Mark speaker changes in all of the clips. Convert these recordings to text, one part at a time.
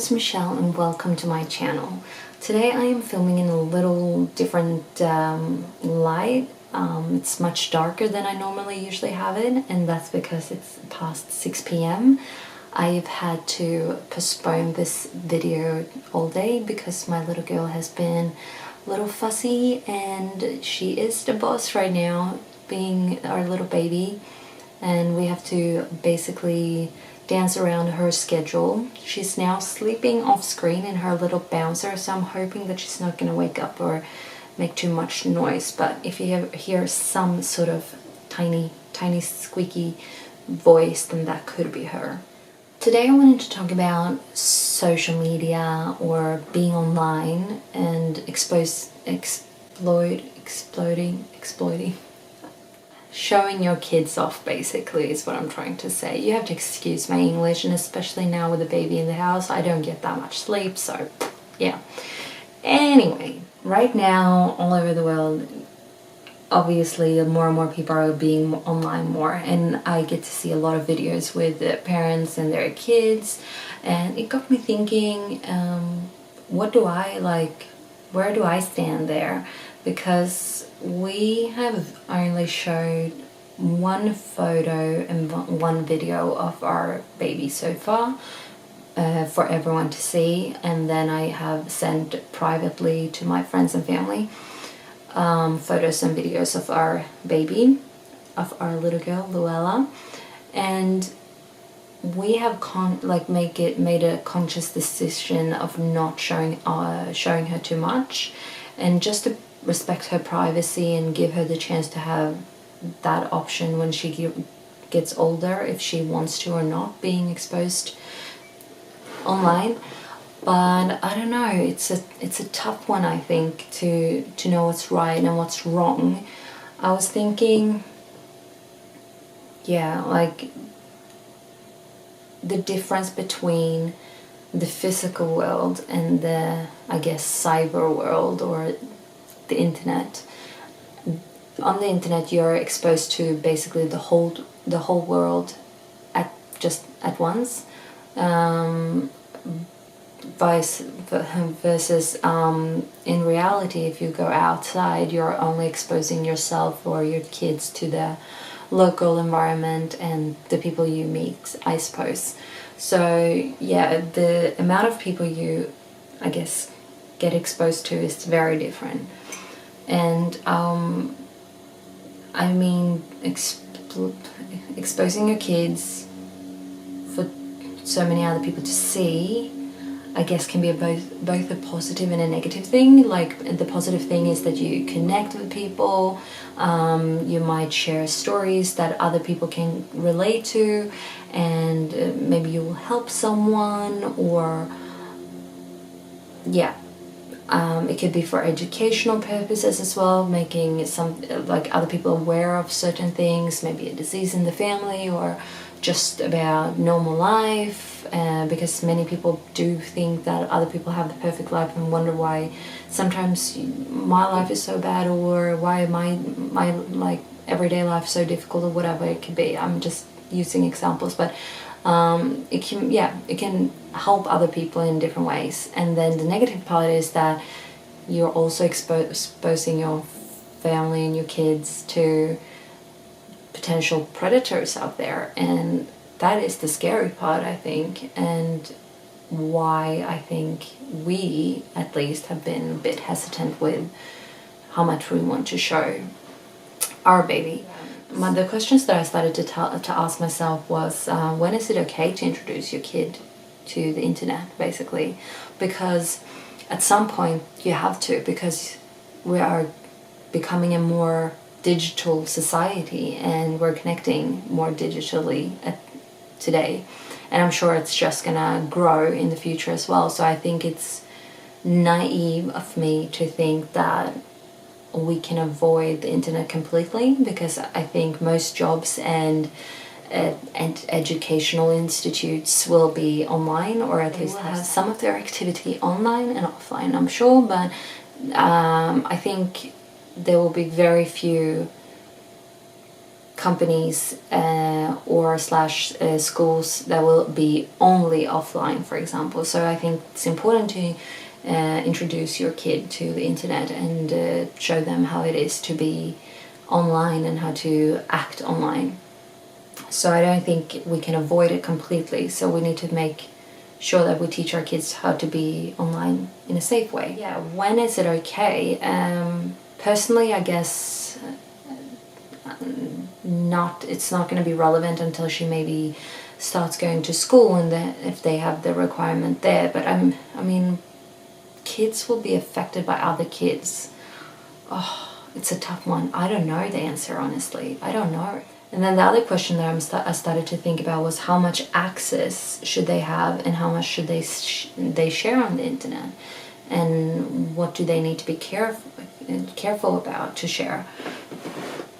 Speaker 1: is Michelle and welcome to my channel. Today I am filming in a little different light. It's much darker than I normally usually have it, and that's because it's past 6 p.m. I've had to postpone this video all day because my little girl has been a little fussy and she is the boss right now, being our little baby, and we have to basically dance around her schedule. She's now sleeping off screen in her little bouncer, so I'm hoping that she's not going to wake up or make too much noise. But if you hear some sort of tiny squeaky voice, then that could be her. Today I wanted to talk about social media or being online and exploiting. Showing your kids off, basically, is what I'm trying to say. You have to excuse my English, and especially now with a baby in the house, I don't get that much sleep, so yeah. Anyway, right now, all over the world, obviously more and more people are being online more, and I get to see a lot of videos with the parents and their kids, and it got me thinking, what do I like? Where do I stand there? Because we have only showed one photo and one video of our baby so far for everyone to see, and then I have sent privately to my friends and family photos and videos of our baby, of our little girl Luella, and we have made a conscious decision of not showing her too much, and just to respect her privacy and give her the chance to have that option when she gets older, if she wants to or not, being exposed online. But I don't know, it's a tough one, I think, to know what's right and what's wrong. I was thinking, yeah, like the difference between the physical world and the, I guess, cyber world or the internet. On the internet, you're exposed to basically the whole world at once. Versus in reality, if you go outside, you're only exposing yourself or your kids to the local environment and the people you meet, I suppose. So yeah, the amount of people you, I guess, get exposed to is very different. And I mean, exposing your kids for so many other people to see, I guess, can be both a positive and a negative thing. Like, the positive thing is that you connect with people, you might share stories that other people can relate to, and maybe you will help someone, or yeah. It could be for educational purposes as well, making other people aware of certain things, maybe a disease in the family, or just about normal life, because many people do think that other people have the perfect life and wonder why sometimes my life is so bad, or why my like everyday life is so difficult, or whatever it could be. I'm just using examples, but it can help other people in different ways. And then the negative part is that you're also exposing your family and your kids to potential predators out there, and that is the scary part, I think, and why I think we, at least, have been a bit hesitant with how much we want to show our baby. The questions that I started to ask myself was, when is it okay to introduce your kid to the internet, basically? Because at some point you have to, because we are becoming a more digital society and we're connecting more digitally today, and I'm sure it's just gonna grow in the future as well. So I think it's naive of me to think that we can avoid the internet completely, because I think most jobs and educational institutes will be online, or at least have some of their activity online and offline, I'm sure, but I think there will be very few companies or slash schools that will be only offline, for example. So I think it's important to introduce your kid to the internet and show them how it is to be online and how to act online. So I don't think we can avoid it completely. So we need to make sure that we teach our kids how to be online in a safe way. Yeah, when is it okay? Personally, I guess it's not going to be relevant until she maybe starts going to school and if they have the requirement there. But I mean, kids will be affected by other kids. Oh, it's a tough one. I don't know the answer, honestly. I don't know. And then the other question that I started to think about was how much access should they have and how much should they share on the internet, and what do they need to be careful about to share.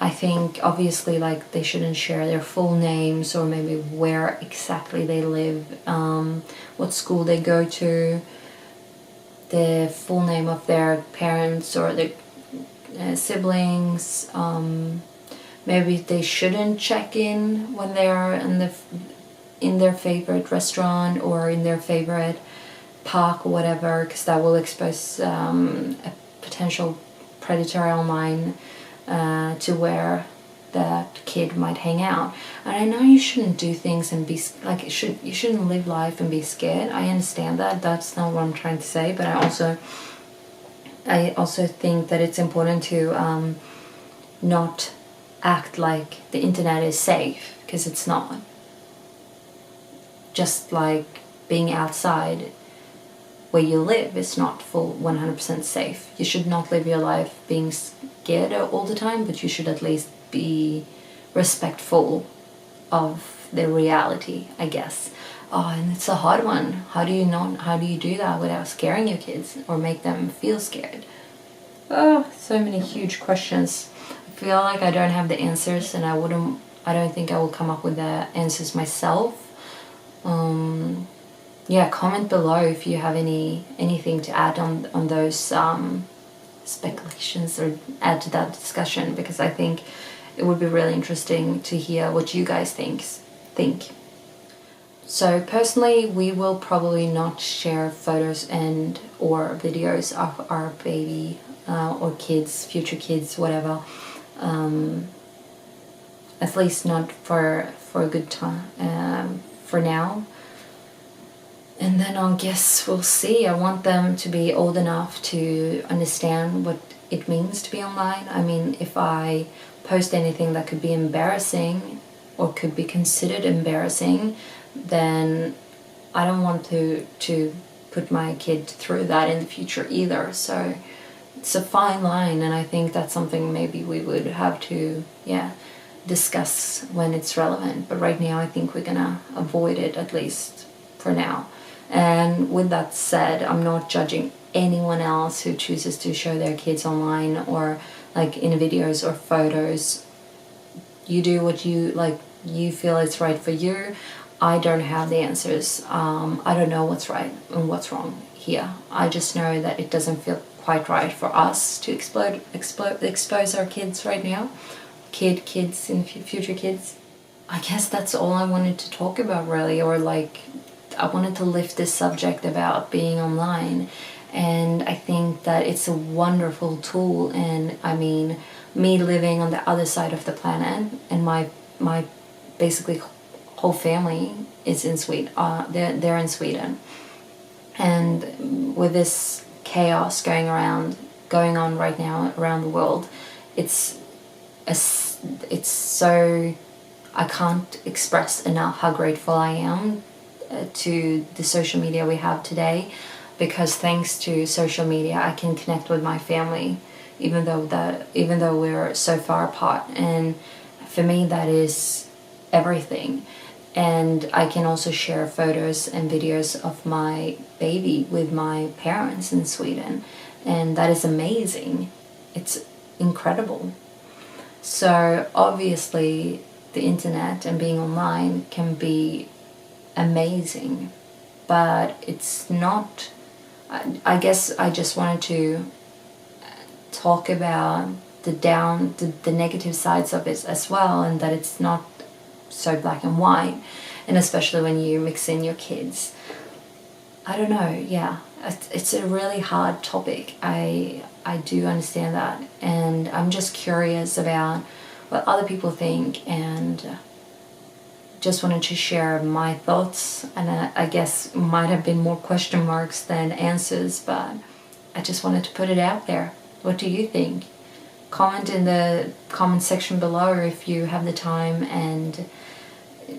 Speaker 1: I think obviously like they shouldn't share their full names or maybe where exactly they live, what school they go to, the full name of their parents or their siblings. Maybe they shouldn't check in when they are in their favorite restaurant or in their favorite park or whatever, because that will expose a potential predator online to where that kid might hang out. And I know you shouldn't do things and be like you shouldn't live life and be scared. I understand that. That's not what I'm trying to say. But I also think that it's important to not act like the internet is safe, because it's not. Just like being outside where you live is not full 100% safe. You should not live your life being scared all the time, but you should at least be respectful of the reality, I guess. Oh, and it's a hard one. How do you do that without scaring your kids or make them feel scared? Oh, so many huge questions. I feel like I don't have the answers, and I don't think I will come up with the answers myself. Yeah, comment below if you have anything to add on those speculations or add to that discussion, because I think it would be really interesting to hear what you guys think. So personally, we will probably not share photos and or videos of our baby or kids, future kids, whatever. At least not for a good time, for now. And then I guess we'll see. I want them to be old enough to understand what it means to be online. I mean, if I post anything that could be embarrassing or could be considered embarrassing, then I don't want to put my kid through that in the future either. So it's a fine line, and I think that's something maybe we would have to discuss when it's relevant. But right now I think we're gonna avoid it, at least for now. And with that said, I'm not judging anyone else who chooses to show their kids online or like in videos or photos. You do what you feel is right for you. I don't have the answers. I don't know what's right and what's wrong here. I just know that it doesn't feel quite right for us to expose our kids right now. Kids and future kids. I guess that's all I wanted to talk about, really, or like I wanted to lift this subject about being online. And I think that it's a wonderful tool. And I mean, me living on the other side of the planet, and my basically whole family is in Sweden. They're in Sweden, and with this chaos going on right now around the world, it's so, I can't express enough how grateful I am to the social media we have today, because thanks to social media I can connect with my family even though we're so far apart, and for me that is everything. And I can also share photos and videos of my baby with my parents in Sweden, and that is amazing. It's incredible. So obviously the internet and being online can be amazing, but it's not. I guess I just wanted to talk about the negative sides of it as well, and that it's not so black and white, and especially when you mix in your kids. I don't know, yeah, it's a really hard topic. I do understand that, and I'm just curious about what other people think, and just wanted to share my thoughts, and I guess might have been more question marks than answers, but I just wanted to put it out there. What do you think? Comment in the comment section below if you have the time and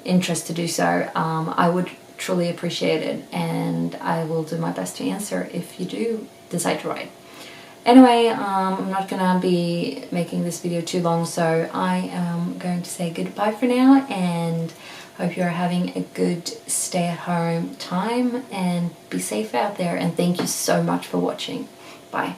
Speaker 1: interest to do so. I would truly appreciate it, and I will do my best to answer if you do decide to write. Anyway, I'm not gonna be making this video too long, so I am going to say goodbye for now, and hope you're having a good stay-at-home time, and be safe out there, and thank you so much for watching. Bye.